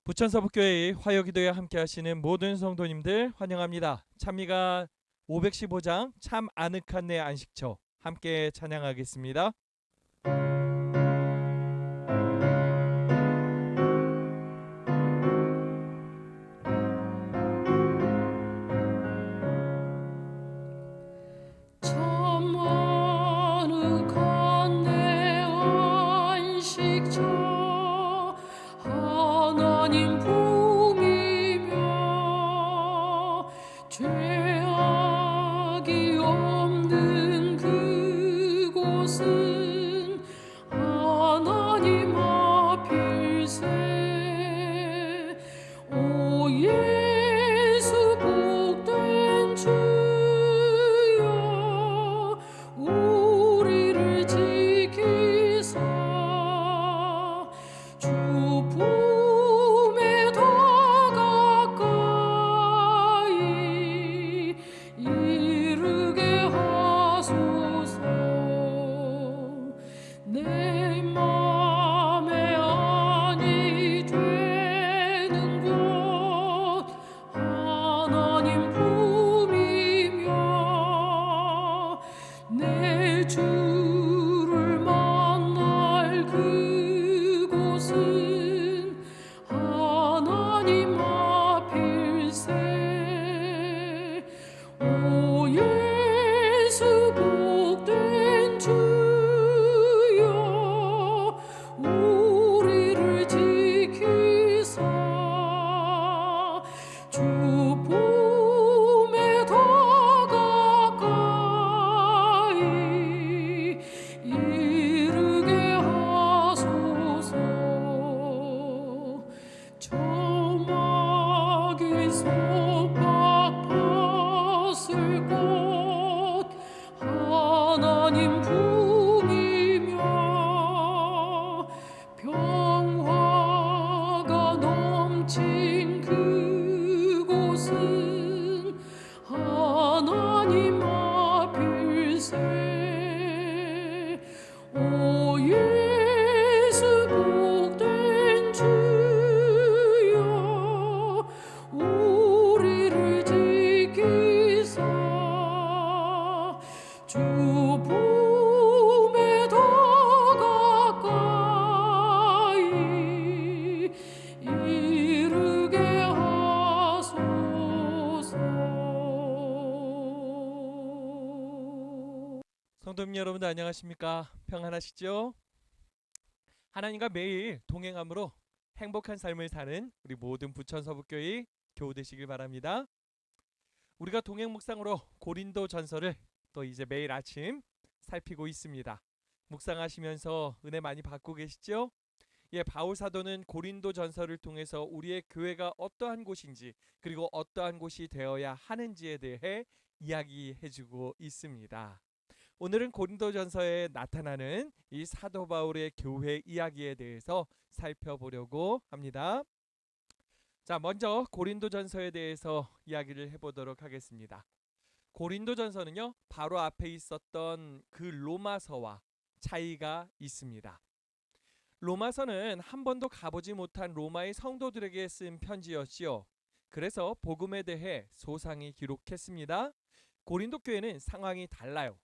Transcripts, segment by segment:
부천서북교회의 화요기도에 함께하시는 모든 성도님들 환영합니다. 찬미가 515장 참 아늑한 내 안식처 함께 찬양하겠습니다. 참 아늑한 내 안식처 하나님 품이며 죄악이 없는 그곳은 하나님 앞일세. 오 예수 복된 주여 우리를 지키사 주 품에 더 가까이 이르게 하소서. 내 맘에 안이 되는 곳 하나님 품이며 내 주를 만날 그곳은 하나님 앞일세. 오 예수 복된 주여 우리를 지키사 주 품에 더 가까이 이르게 하소서. 조막이 속박했을 곳 하나님 품이며 평화가 넘친 그곳은 하나님 앞일세. 오 예수 복된 주여 우리를 지키사 주 품에 더 가까이 이르게 하소서. 성도님 여러분들 안녕하십니까? 평안하시죠? 하나님과 매일 동행함으로 행복한 삶을 사는 우리 모든 부천서북교회 교우 되시길 바랍니다. 우리가 동행 묵상으로 고린도 전서를 또 이제 매일 아침 살피고 있습니다. 묵상하시면서 은혜 많이 받고 계시죠? 바울 사도는 고린도 전서를 통해서 우리의 교회가 어떠한 곳인지 그리고 어떠한 곳이 되어야 하는지에 대해 이야기해주고 있습니다. 오늘은 고린도 전서에 나타나는 이 사도 바울의 교회 이야기에 대해서 살펴보려고 합니다. 자, 먼저 고린도 전서에 대해서 이야기를 해보도록 하겠습니다. 고린도 전서는요, 바로 앞에 있었던 그 로마서와 차이가 있습니다. 로마서는 한 번도 가보지 못한 로마의 성도들에게 쓴 편지였지요. 그래서 복음에 대해 소상히 기록했습니다. 고린도 교회는 상황이 달라요.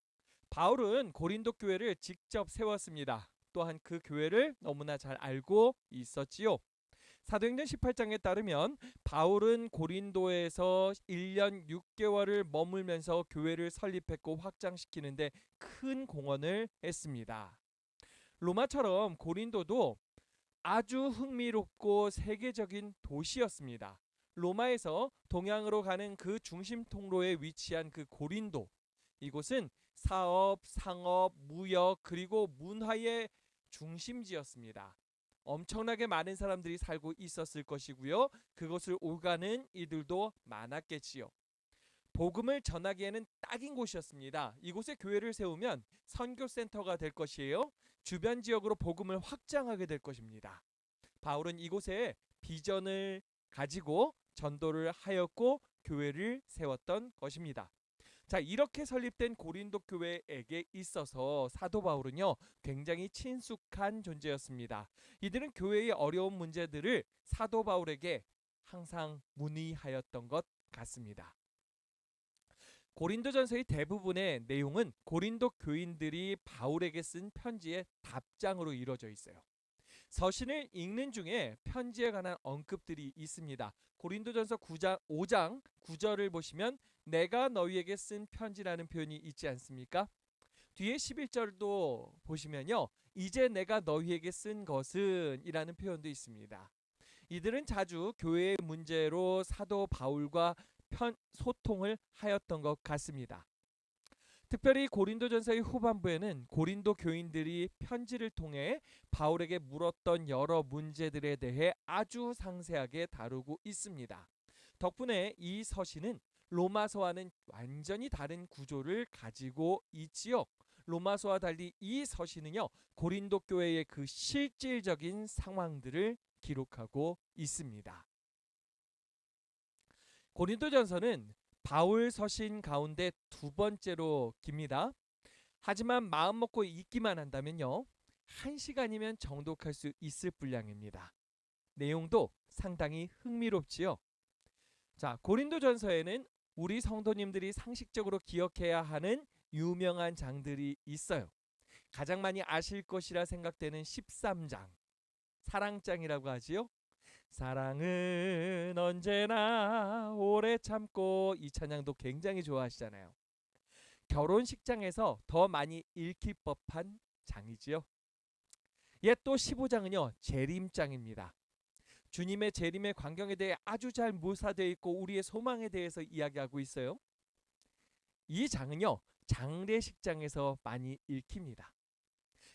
바울은 고린도 교회를 직접 세웠습니다. 또한 그 교회를 너무나 잘 알고 있었지요. 사도행전 18장에 따르면 바울은 고린도에서 1년 6개월을 머물면서 교회를 설립했고 확장시키는데 큰 공헌을 했습니다. 로마처럼 고린도도 아주 흥미롭고 세계적인 도시였습니다. 로마에서 동양으로 가는 그 중심 통로에 위치한 그 고린도, 이곳은 사업, 상업, 무역 그리고 문화의 중심지였습니다. 엄청나게 많은 사람들이 살고 있었을 것이고요. 그것을 오가는 이들도 많았겠지요. 복음을 전하기에는 딱인 곳이었습니다. 이곳에 교회를 세우면 선교센터가 될 것이에요. 주변 지역으로 복음을 확장하게 될 것입니다. 바울은 이곳에 비전을 가지고 전도를 하였고 교회를 세웠던 것입니다. 자, 이렇게 설립된 고린도 교회에게 있어서 사도 바울은요, 굉장히 친숙한 존재였습니다. 이들은 교회의 어려운 문제들을 사도 바울에게 항상 문의하였던 것 같습니다. 고린도전서의 대부분의 내용은 고린도 교인들이 바울에게 쓴 편지의 답장으로 이루어져 있어요. 서신을 읽는 중에 편지에 관한 언급들이 있습니다. 고린도전서 5장 9절을 보시면 내가 너희에게 쓴 편지라는 표현이 있지 않습니까? 뒤에 11절도 보시면요. 이제 내가 너희에게 쓴 것은 이라는 표현도 있습니다. 이들은 자주 교회의 문제로 사도 바울과 소통을 하였던 것 같습니다. 특별히 고린도전서의 후반부에는 고린도 교인들이 편지를 통해 바울에게 물었던 여러 문제들에 대해 아주 상세하게 다루고 있습니다. 덕분에 이 서신은 로마서와는 완전히 다른 구조를 가지고 있지요. 로마서와 달리 이 서신은요, 고린도 교회의 그 실질적인 상황들을 기록하고 있습니다. 고린도전서는 바울 서신 가운데 두 번째로 깁니다. 하지만 마음 먹고 읽기만 한다면요, 1시간이면 정독할 수 있을 분량입니다. 내용도 상당히 흥미롭지요. 자, 고린도전서에는 우리 성도님들이 상식적으로 기억해야 하는 유명한 장들이 있어요. 가장 많이 아실 것이라 생각되는 13장, 사랑장이라고 하지요. 사랑은 언제나 오래 참고, 이 찬양도 굉장히 좋아하시잖아요. 결혼식장에서 더 많이 읽힐 법한 장이지요. 또 15장은요, 재림장입니다. 주님의 재림의 광경에 대해 아주 잘 묘사되어 있고 우리의 소망에 대해서 이야기하고 있어요. 이 장은요, 장례식장에서 많이 읽힙니다.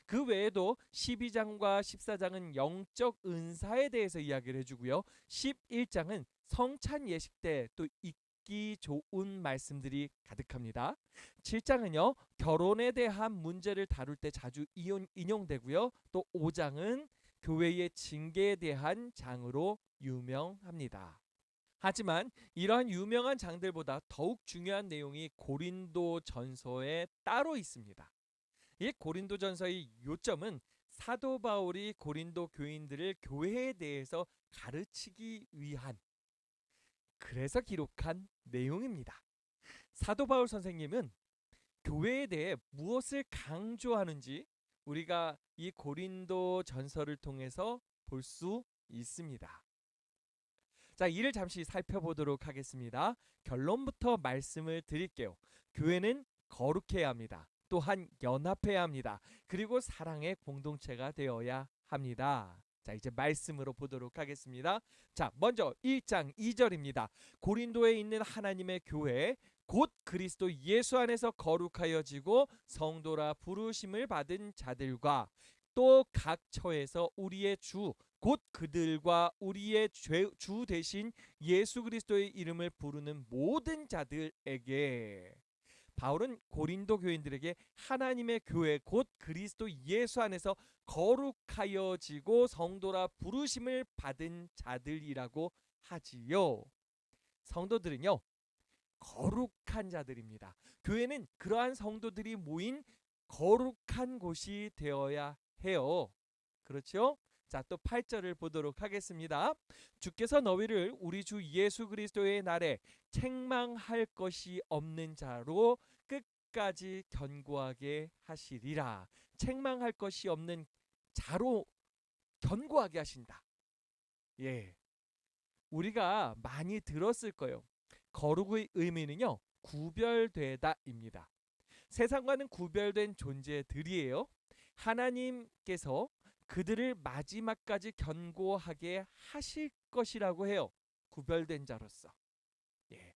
그 외에도 12장과 14장은 영적 은사에 대해서 이야기를 해주고요. 11장은 성찬 예식 때 또 읽기 좋은 말씀들이 가득합니다. 7장은요, 결혼에 대한 문제를 다룰 때 자주 인용되고요. 또 5장은 교회의 징계에 대한 장으로 유명합니다. 하지만 이러한 유명한 장들보다 더욱 중요한 내용이 고린도전서에 따로 있습니다. 이 고린도전서의 요점은 사도 바울이 고린도 교인들을 교회에 대해서 가르치기 위한, 그래서 기록한 내용입니다. 사도 바울 선생님은 교회에 대해 무엇을 강조하는지 우리가 이 고린도전서를 통해서 볼 수 있습니다. 자, 이를 잠시 살펴보도록 하겠습니다. 결론부터 말씀을 드릴게요. 교회는 거룩해야 합니다. 또한 연합해야 합니다. 그리고 사랑의 공동체가 되어야 합니다. 자, 이제 말씀으로 보도록 하겠습니다. 자, 먼저 1장 2절입니다. 고린도에 있는 하나님의 교회 곧 그리스도 예수 안에서 거룩하여지고 성도라 부르심을 받은 자들과 또 각 처에서 우리의 주 곧 그들과 우리의 주 대신 예수 그리스도의 이름을 부르는 모든 자들에게, 바울은 고린도 교인들에게 하나님의 교회 곧 그리스도 예수 안에서 거룩하여지고 성도라 부르심을 받은 자들이라고 하지요. 성도들은요, 거룩한 자들입니다. 교회는 그러한 성도들이 모인 거룩한 곳이 되어야 해요. 그렇죠? 자, 또 8절을 보도록 하겠습니다. 주께서 너희를 우리 주 예수 그리스도의 날에 책망할 것이 없는 자로 끝까지 견고하게 하시리라. 책망할 것이 없는 자로 견고하게 하신다. 예, 우리가 많이 들었을 거예요. 거룩의 의미는요, 구별되다입니다. 세상과는 구별된 존재들이에요. 하나님께서 그들을 마지막까지 견고하게 하실 것이라고 해요. 구별된 자로서. 예.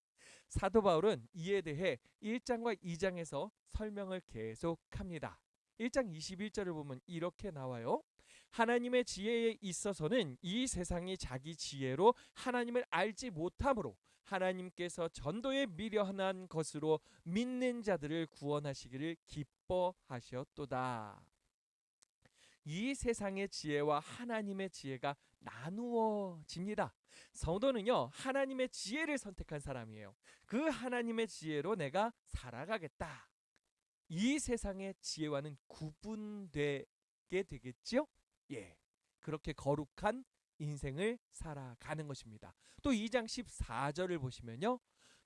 사도 바울은 이에 대해 1장과 2장에서 설명을 계속합니다. 1장 21절을 보면 이렇게 나와요. 하나님의 지혜에 있어서는 이 세상이 자기 지혜로 하나님을 알지 못하므로 하나님께서 전도에 미련한 것으로 믿는 자들을 구원하시기를 기뻐하셨도다. 이 세상의 지혜와 하나님의 지혜가 나누어집니다. 성도는요, 하나님의 지혜를 선택한 사람이에요. 그 하나님의 지혜로 내가 살아가겠다. 이 세상의 지혜와는 구분되게 되겠죠? 예. 그렇게 거룩한 인생을 살아가는 것입니다. 또 2장 14절을 보시면요.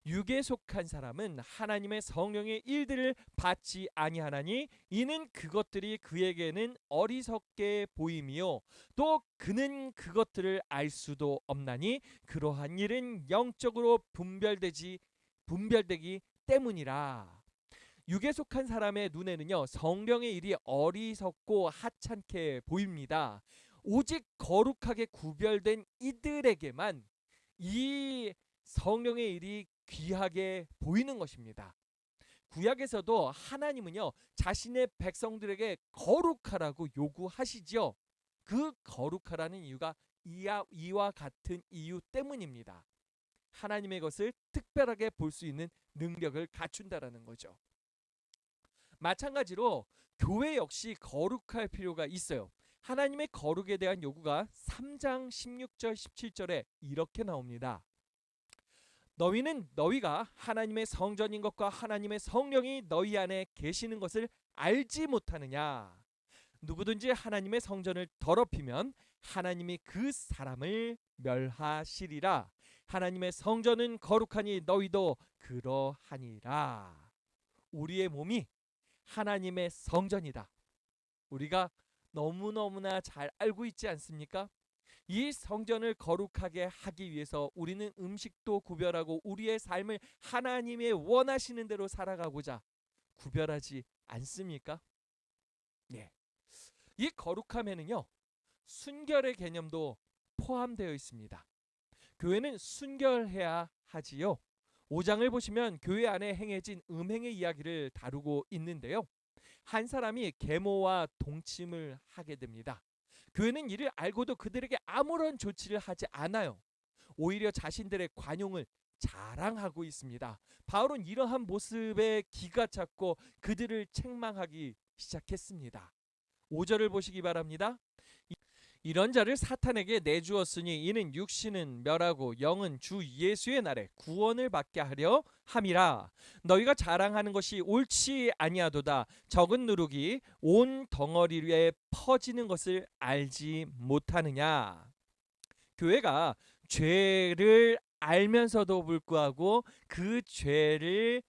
육에 속한 사람은 하나님의 성령의 일들을 받지 아니하나니 이는 그것들이 그에게는 어리석게 보임이요 또 그는 그것들을 알 수도 없나니 그러한 일은 영적으로 분별되기 때문이라. 육에 속한 사람의 눈에는요 성령의 일이 어리석고 하찮게 보입니다. 오직 거룩하게 구별된 이들에게만 이 성령의 일이 귀하게 보이는 것입니다. 구약에서도 하나님은요 자신의 백성들에게 거룩하라고 요구하시지요. 그 거룩하라는 이유가 이와 같은 이유 때문입니다. 하나님의 것을 특별하게 볼 수 있는 능력을 갖춘다라는 거죠. 마찬가지로 교회 역시 거룩할 필요가 있어요. 하나님의 거룩에 대한 요구가 3장 16절 17절에 이렇게 나옵니다. 너희가 하나님의 성전인 것과 하나님의 성령이 너희 안에 계시는 것을 알지 못하느냐. 누구든지 하나님의 성전을 더럽히면 하나님이 그 사람을 멸하시리라. 하나님의 성전은 거룩하니 너희도 그러하니라. 우리의 몸이 하나님의 성전이다. 우리가 너무너무나 잘 알고 있지 않습니까? 이 성전을 거룩하게 하기 위해서 우리는 음식도 구별하고 우리의 삶을 하나님의 원하시는 대로 살아가고자 구별하지 않습니까? 예. 이 거룩함에는요 순결의 개념도 포함되어 있습니다. 교회는 순결해야 하지요. 5장을 보시면 교회 안에 행해진 음행의 이야기를 다루고 있는데요. 한 사람이 계모와 동침을 하게 됩니다. 교회는 이를 알고도 그들에게 아무런 조치를 하지 않아요. 오히려 자신들의 관용을 자랑하고 있습니다. 바울은 이러한 모습에 기가 찼고 그들을 책망하기 시작했습니다. 5절을 보시기 바랍니다. 이런 자를 사탄에게 내주었으니 이는 육신은 멸하고 영은 주 예수의 날에 구원을 받게 하려 함이라. 너희가 자랑하는 것이 옳지 아니하도다. 적은 누룩이 온 덩어리에 퍼지는 것을 알지 못하느냐. 교회가 죄를 알면서도 불구하고 그 죄를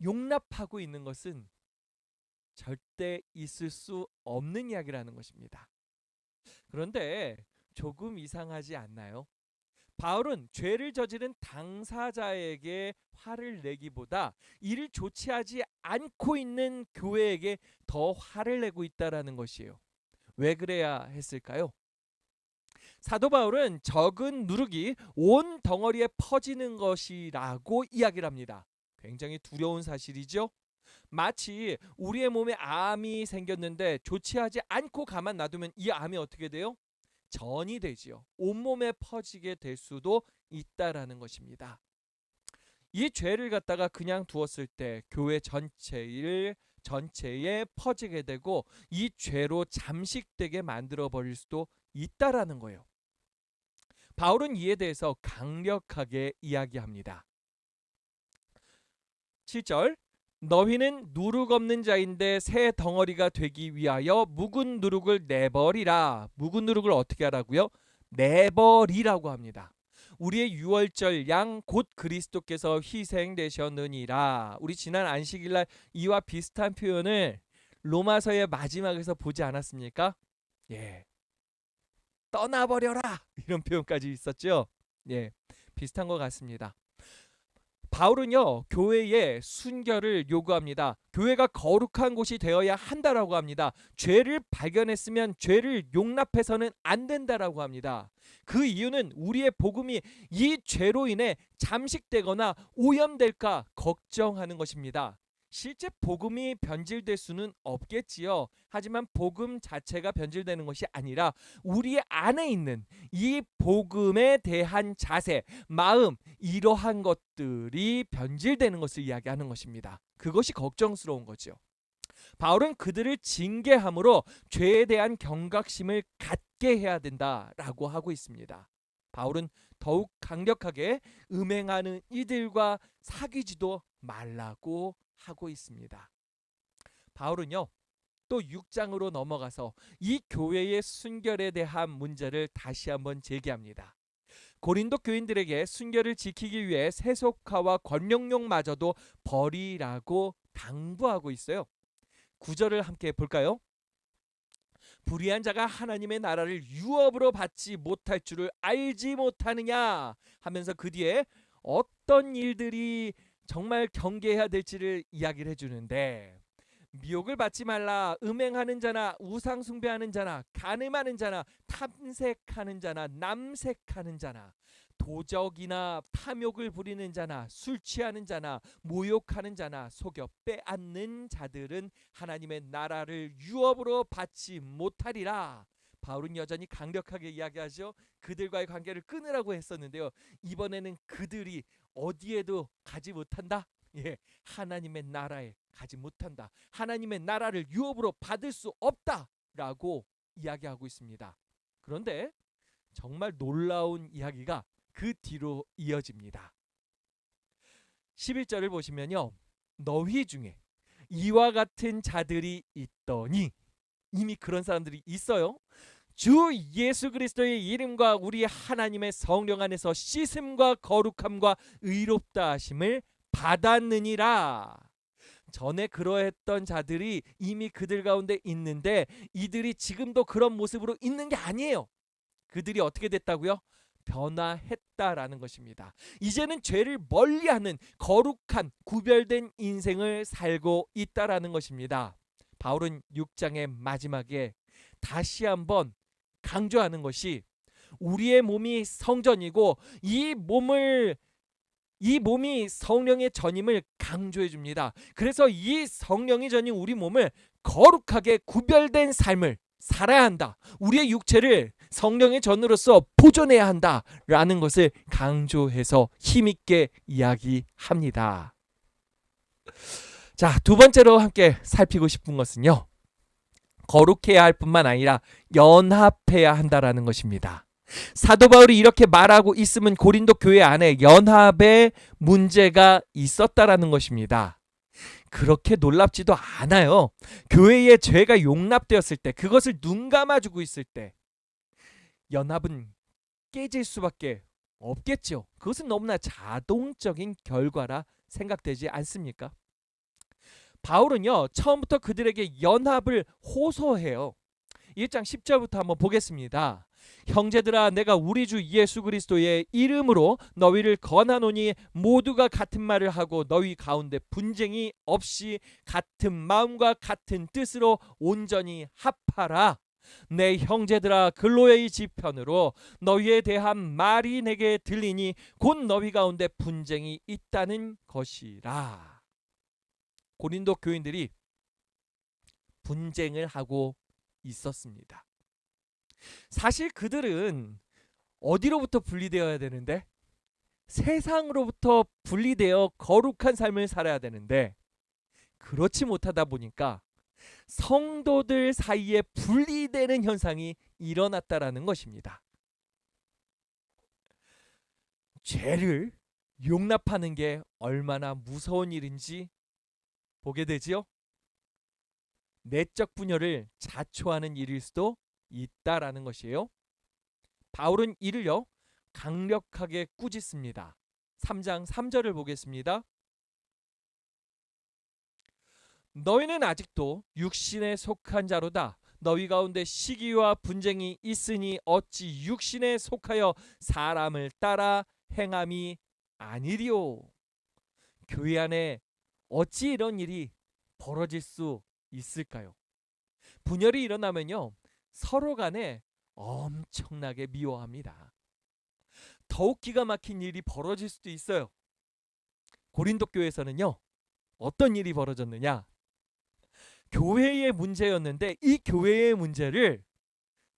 용납하고 있는 것은 절대 있을 수 없는 이야기라는 것입니다. 그런데 조금 이상하지 않나요? 바울은 죄를 저지른 당사자에게 화를 내기보다 이를 조치하지 않고 있는 교회에게 더 화를 내고 있다라는 것이에요. 왜 그래야 했을까요? 사도 바울은 적은 누룩이 온 덩어리에 퍼지는 것이라고 이야기를 합니다. 굉장히 두려운 사실이죠. 마치 우리의 몸에 암이 생겼는데 조치하지 않고 가만 놔두면 이 암이 어떻게 돼요? 전이 되지요. 온몸에 퍼지게 될 수도 있다라는 것입니다. 이 죄를 갖다가 그냥 두었을 때 교회 전체에 퍼지게 되고 이 죄로 잠식되게 만들어 버릴 수도 있다라는 거예요. 바울은 이에 대해서 강력하게 이야기합니다. 7절 너희는 누룩 없는 자인데 새 덩어리가 되기 위하여 묵은 누룩을 내버리라. 묵은 누룩을 어떻게 하라고요? 내버리라고 합니다. 우리의 유월절 양 곧 그리스도께서 희생되셨느니라. 우리 지난 안식일날 이와 비슷한 표현을 로마서의 마지막에서 보지 않았습니까? 예, 떠나버려라 이런 표현까지 있었죠. 예, 비슷한 것 같습니다. 바울은요 교회에 순결을 요구합니다. 교회가 거룩한 곳이 되어야 한다라고 합니다. 죄를 발견했으면 죄를 용납해서는 안 된다라고 합니다. 그 이유는 우리의 복음이 이 죄로 인해 잠식되거나 오염될까 걱정하는 것입니다. 실제 복음이 변질될 수는 없겠지요. 하지만 복음 자체가 변질되는 것이 아니라 우리 안에 있는 이 복음에 대한 자세, 마음, 이러한 것들이 변질되는 것을 이야기하는 것입니다. 그것이 걱정스러운 거죠. 바울은 그들을 징계함으로 죄에 대한 경각심을 갖게 해야 된다라고 하고 있습니다. 바울은 더욱 강력하게 음행하는 이들과 사귀지도 말라고 하고 있습니다. 바울은요, 또 6장으로 넘어가서 이 교회의 순결에 대한 문제를 다시 한번 제기합니다. 고린도 교인들에게 순결을 지키기 위해 세속화와 권력욕마저도 버리라고 당부하고 있어요. 9절을 함께 볼까요? 불의한 자가 하나님의 나라를 유업으로 받지 못할 줄을 알지 못하느냐 하면서 그 뒤에 어떤 일들이 정말 경계해야 될지를 이야기를 해주는데, 미혹을 받지 말라. 음행하는 자나 우상 숭배하는 자나 간음하는 자나 탐색하는 자나 남색하는 자나 도적이나 탐욕을 부리는 자나 술 취하는 자나 모욕하는 자나 속여 빼앗는 자들은 하나님의 나라를 유업으로 받지 못하리라. 바울은 여전히 강력하게 이야기하죠. 그들과의 관계를 끊으라고 했었는데요, 이번에는 그들이 어디에도 가지 못한다. 예, 하나님의 나라에 가지 못한다. 하나님의 나라를 유업으로 받을 수 없다라고 이야기하고 있습니다. 그런데 정말 놀라운 이야기가 그 뒤로 이어집니다. 11절을 보시면요, 너희 중에 이와 같은 자들이 있더니, 이미 그런 사람들이 있어요. 주 예수 그리스도의 이름과 우리 하나님의 성령 안에서 씻음과 거룩함과 의롭다 하심을 받았느니라. 전에 그러했던 자들이 이미 그들 가운데 있는데 이들이 지금도 그런 모습으로 있는 게 아니에요. 그들이 어떻게 됐다고요? 변화했다라는 것입니다. 이제는 죄를 멀리하는 거룩한 구별된 인생을 살고 있다라는 것입니다. 바울은 6장의 마지막에 다시 한번 강조하는 것이, 우리의 몸이 성전이고 이 몸이 성령의 전임을 강조해 줍니다. 그래서 이 성령의 전임 우리 몸을 거룩하게 구별된 삶을 살아야 한다. 우리의 육체를 성령의 전으로서 보존해야 한다라는 것을 강조해서 힘있게 이야기합니다. 자, 두 번째로 함께 살피고 싶은 것은요, 거룩해야 할 뿐만 아니라 연합해야 한다라는 것입니다. 사도 바울이 이렇게 말하고 있으면 고린도 교회 안에 연합의 문제가 있었다라는 것입니다. 그렇게 놀랍지도 않아요. 교회의 죄가 용납되었을 때, 그것을 눈 감아주고 있을 때 연합은 깨질 수밖에 없겠죠. 그것은 너무나 자동적인 결과라 생각되지 않습니까? 바울은요, 처음부터 그들에게 연합을 호소해요. 1장 10절부터 한번 보겠습니다. 형제들아, 내가 우리 주 예수 그리스도의 이름으로 너희를 권하노니 모두가 같은 말을 하고 너희 가운데 분쟁이 없이 같은 마음과 같은 뜻으로 온전히 합하라. 내 형제들아, 근로의 지편으로 너희에 대한 말이 내게 들리니 곧 너희 가운데 분쟁이 있다는 것이라. 고린도 교인들이 분쟁을 하고 있었습니다. 사실 그들은 어디로부터 분리되어야 되는데, 세상으로부터 분리되어 거룩한 삶을 살아야 되는데, 그렇지 못하다 보니까 성도들 사이에 분리되는 현상이 일어났다라는 것입니다. 죄를 용납하는 게 얼마나 무서운 일인지 보게 되지요. 내적 분열을 자초하는 일일 수도 있다라는 것이에요. 바울은 이를요 강력하게 꾸짖습니다. 3장 3절을 보겠습니다. 너희는 아직도 육신에 속한 자로다. 너희 가운데 시기와 분쟁이 있으니 어찌 육신에 속하여 사람을 따라 행함이 아니리요. 교회 안에 어찌 이런 일이 벌어질 수 있을까요? 분열이 일어나면요, 서로 간에 엄청나게 미워합니다. 더욱 기가 막힌 일이 벌어질 수도 있어요. 고린도 교회에서는요, 어떤 일이 벌어졌느냐? 교회의 문제였는데 이 교회의 문제를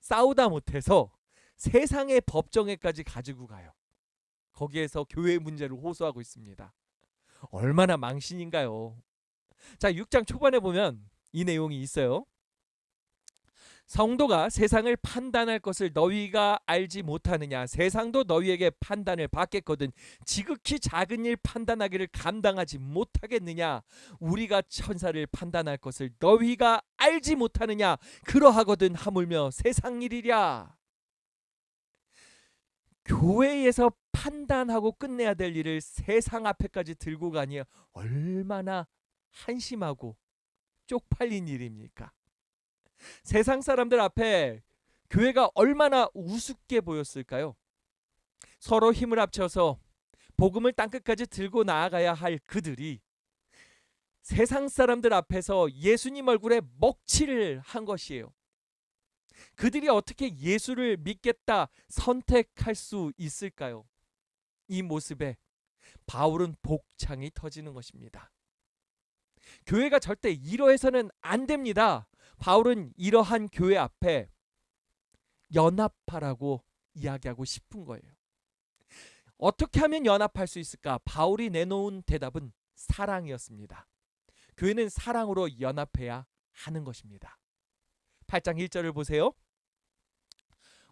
싸우다 못해서 세상의 법정에까지 가지고 가요. 거기에서 교회의 문제를 호소하고 있습니다. 얼마나 망신인가요? 자, 6장 초반에 보면 이 내용이 있어요. 성도가 세상을 판단할 것을 너희가 알지 못하느냐? 세상도 너희에게 판단을 받겠거든. 지극히 작은 일 판단하기를 감당하지 못하겠느냐? 우리가 천사를 판단할 것을 너희가 알지 못하느냐? 그러하거든 하물며 세상 일이랴. 교회에서 판단하고 끝내야 될 일을 세상 앞에까지 들고 가니 얼마나 한심하고 쪽팔린 일입니까? 세상 사람들 앞에 교회가 얼마나 우습게 보였을까요? 서로 힘을 합쳐서 복음을 땅끝까지 들고 나아가야 할 그들이 세상 사람들 앞에서 예수님 얼굴에 먹칠을 한 것이에요. 그들이 어떻게 예수를 믿겠다 선택할 수 있을까요? 이 모습에 바울은 복창이 터지는 것입니다. 교회가 절대 이러해서는 안 됩니다. 바울은 이러한 교회 앞에 연합하라고 이야기하고 싶은 거예요. 어떻게 하면 연합할 수 있을까? 바울이 내놓은 대답은 사랑이었습니다. 교회는 사랑으로 연합해야 하는 것입니다. 8장 1절을 보세요.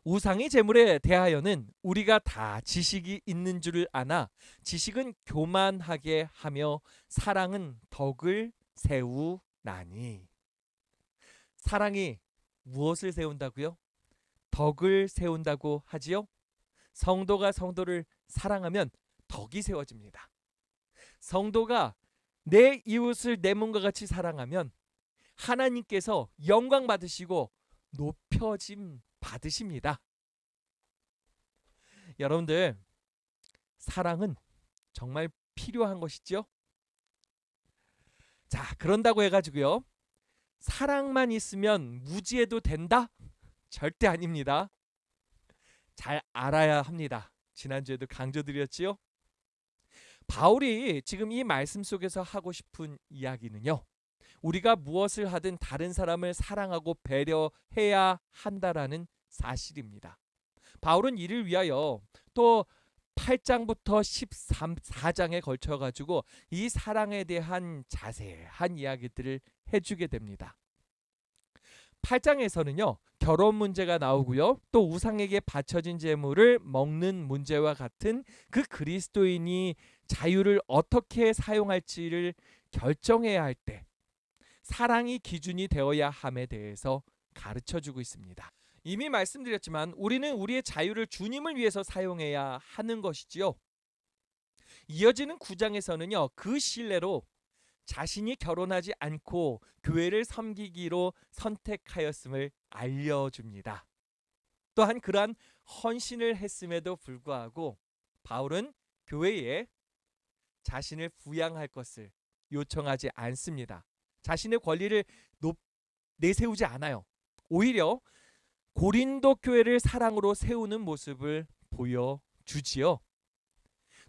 우상의 제물에 대하여는 우리가 다 지식이 있는 줄을 아나 지식은 교만하게 하며 사랑은 덕을 세우나니. 사랑이 무엇을 세운다고요? 덕을 세운다고 하지요. 성도가 성도를 사랑하면 덕이 세워집니다. 성도가 내 이웃을 내 몸과 같이 사랑하면 하나님께서 영광 받으시고 높여짐 받으십니다. 여러분들, 사랑은 정말 필요한 것이죠. 자, 그런다고 해가지고요, 사랑만 있으면 무지해도 된다? 절대 아닙니다. 잘 알아야 합니다. 지난주에도 강조드렸지요. 바울이 지금 이 말씀 속에서 하고 싶은 이야기는요, 우리가 무엇을 하든 다른 사람을 사랑하고 배려해야 한다라는 사실입니다. 바울은 이를 위하여 또 8장부터 14장에 걸쳐 가지고 이 사랑에 대한 자세한 이야기들을 해주게 됩니다. 8장에서는요, 결혼 문제가 나오고요, 또 우상에게 바쳐진 제물을 먹는 문제와 같은 그 그리스도인이 자유를 어떻게 사용할지를 결정해야 할 때 사랑이 기준이 되어야 함에 대해서 가르쳐주고 있습니다. 이미 말씀드렸지만 우리는 우리의 자유를 주님을 위해서 사용해야 하는 것이지요. 이어지는 9장에서는요, 그 신뢰로 자신이 결혼하지 않고 교회를 섬기기로 선택하였음을 알려줍니다. 또한 그러한 헌신을 했음에도 불구하고 바울은 교회에 자신을 부양할 것을 요청하지 않습니다. 자신의 권리를 내세우지 않아요. 오히려 고린도 교회를 사랑으로 세우는 모습을 보여주지요.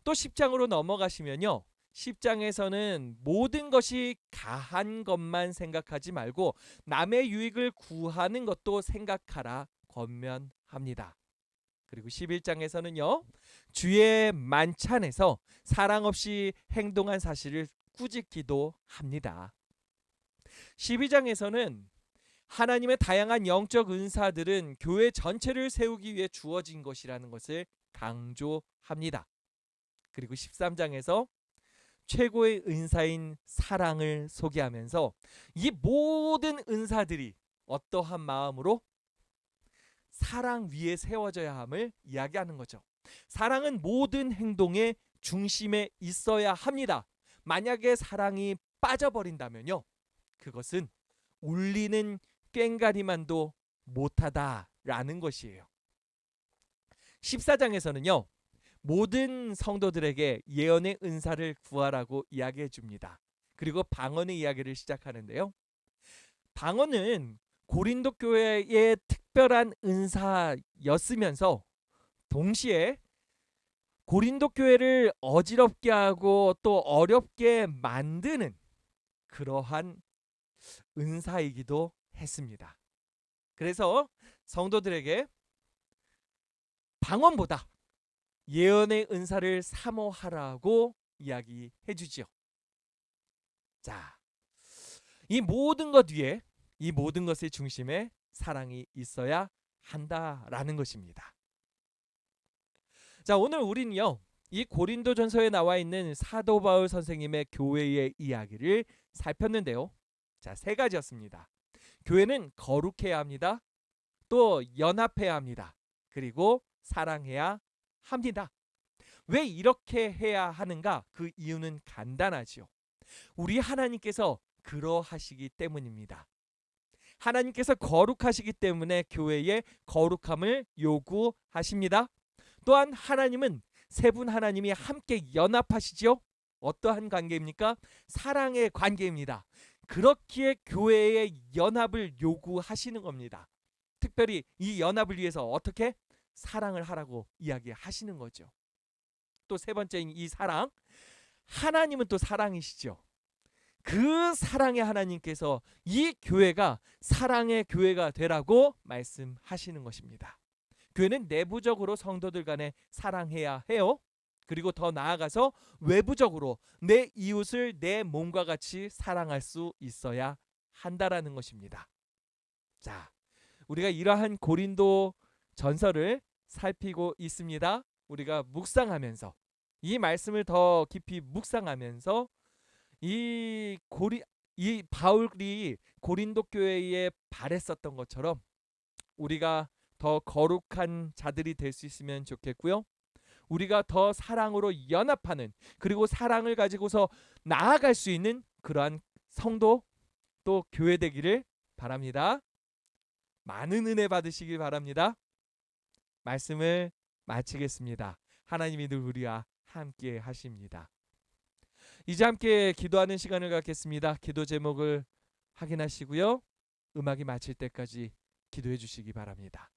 또 10장으로 넘어가시면요, 10장에서는 모든 것이 가한 것만 생각하지 말고 남의 유익을 구하는 것도 생각하라 권면합니다. 그리고 11장에서는요, 주의 만찬에서 사랑 없이 행동한 사실을 꾸짖기도 합니다. 12장에서는 하나님의 다양한 영적 은사들은 교회 전체를 세우기 위해 주어진 것이라는 것을 강조합니다. 그리고 13장에서 최고의 은사인 사랑을 소개하면서 이 모든 은사들이 어떠한 마음으로 사랑 위에 세워져야 함을 이야기하는 거죠. 사랑은 모든 행동의 중심에 있어야 합니다. 만약에 사랑이 빠져버린다면요, 그것은 울리는 꽹가리만도 못하다라는 것이에요. 14장에서는요, 모든 성도들에게 예언의 은사를 구하라고 이야기해 줍니다. 그리고 방언의 이야기를 시작하는데요, 방언은 고린도 교회의 특별한 은사였으면서 동시에 고린도 교회를 어지럽게 하고 또 어렵게 만드는 그러한 은사이기도 했습니다. 그래서 성도들에게 방언보다 예언의 은사를 사모하라고 이야기해 주지요. 자, 이 모든 것 위에, 이 모든 것의 중심에 사랑이 있어야 한다라는 것입니다. 자, 오늘 우리는요, 이 고린도전서에 나와 있는 사도 바울 선생님의 교회의 이야기를 살폈는데요. 자, 세 가지였습니다. 교회는 거룩해야 합니다. 또 연합해야 합니다. 그리고 사랑해야 합니다. 왜 이렇게 해야 하는가? 그 이유는 간단하지요. 우리 하나님께서 그러하시기 때문입니다. 하나님께서 거룩하시기 때문에 교회의 거룩함을 요구하십니다. 또한 하나님은 세 분 하나님이 함께 연합하시지요. 어떠한 관계입니까? 사랑의 관계입니다. 그렇기에 교회의 연합을 요구하시는 겁니다. 특별히 이 연합을 위해서 어떻게? 사랑을 하라고 이야기하시는 거죠. 또 세 번째인 이 사랑, 하나님은 또 사랑이시죠. 그 사랑의 하나님께서 이 교회가 사랑의 교회가 되라고 말씀하시는 것입니다. 교회는 내부적으로 성도들 간에 사랑해야 해요. 그리고 더 나아가서 외부적으로 내 이웃을 내 몸과 같이 사랑할 수 있어야 한다라는 것입니다. 자, 우리가 이러한 고린도 전서를 살피고 있습니다. 우리가 묵상하면서 이 말씀을 더 깊이 묵상하면서 이 바울이 고린도 교회에 바랬었던 것처럼 우리가 더 거룩한 자들이 될 수 있으면 좋겠고요. 우리가 더 사랑으로 연합하는, 그리고 사랑을 가지고서 나아갈 수 있는 그러한 성도 또 교회 되기를 바랍니다. 많은 은혜 받으시길 바랍니다. 말씀을 마치겠습니다. 하나님이 늘 우리와 함께 하십니다. 이제 함께 기도하는 시간을 갖겠습니다. 기도 제목을 확인하시고요. 음악이 마칠 때까지 기도해 주시기 바랍니다.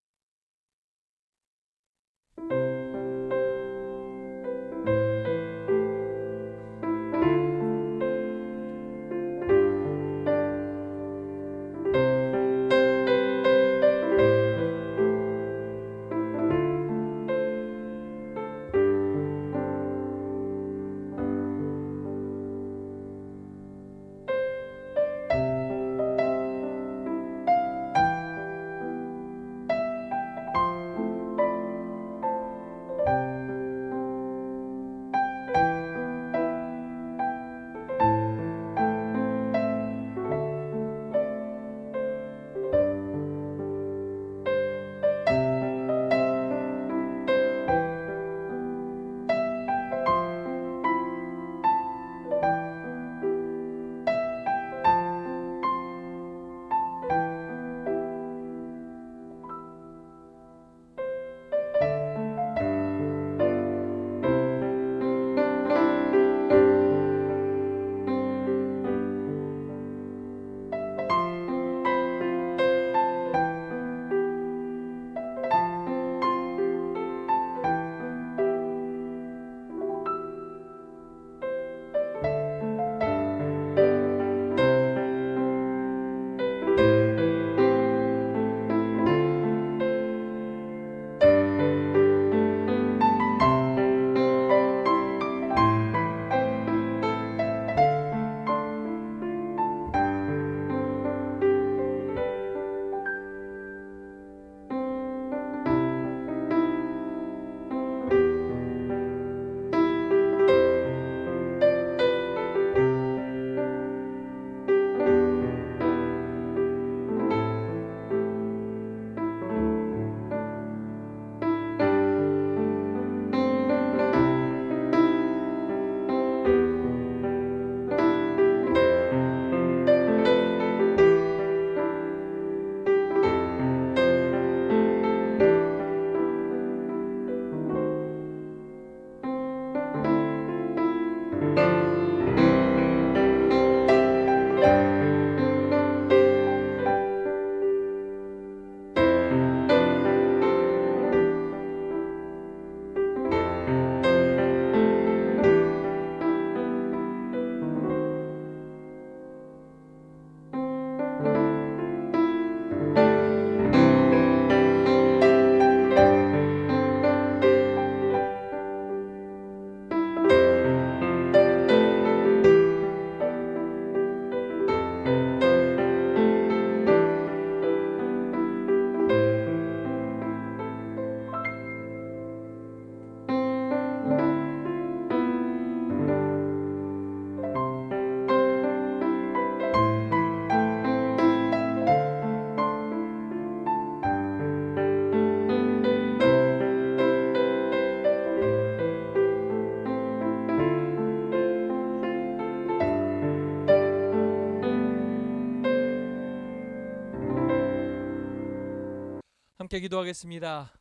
함께 기도하겠습니다.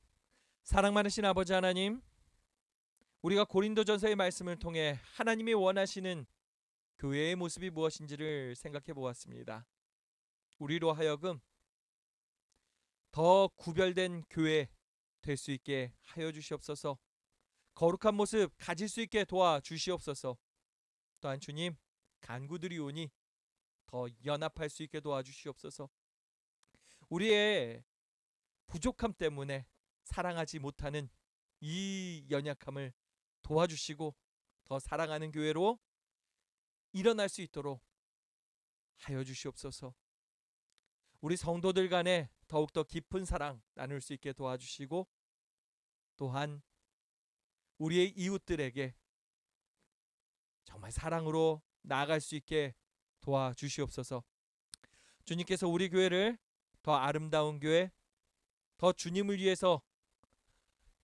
사랑 많으신 아버지 하나님, 우리가 고린도전서의 말씀을 통해 하나님이 원하시는 교회의 모습이 무엇인지를 생각해 보았습니다. 우리로 하여금 더 구별된 교회 될 수 있게 하여 주시옵소서. 거룩한 모습 가질 수 있게 도와 주시옵소서. 또한 주님, 간구들이 오니 더 연합할 수 있게 도와주시옵소서. 우리의 부족함 때문에 사랑하지 못하는 이 연약함을 도와주시고 더 사랑하는 교회로 일어날 수 있도록 하여 주시옵소서. 우리 성도들 간에 더욱더 깊은 사랑 나눌 수 있게 도와주시고, 또한 우리의 이웃들에게 정말 사랑으로 나아갈 수 있게 도와주시옵소서. 주님께서 우리 교회를 더 아름다운 교회, 더 주님을 위해서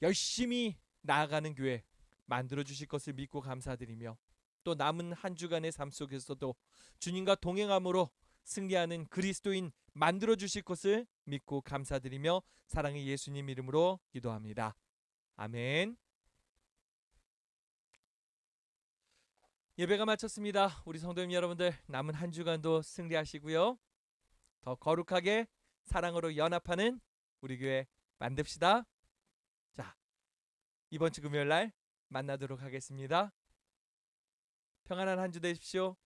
열심히 나아가는 교회 만들어 주실 것을 믿고 감사드리며, 또 남은 한 주간의 삶 속에서도 주님과 동행함으로 승리하는 그리스도인 만들어 주실 것을 믿고 감사드리며 사랑의 예수님 이름으로 기도합니다. 아멘. 예배가 마쳤습니다. 우리 성도님 여러분들, 남은 한 주간도 승리하시고요. 더 거룩하게 사랑으로 연합하는 우리 교회 만듭시다. 자, 이번 주 금요일 날 만나도록 하겠습니다. 평안한 한 주 되십시오.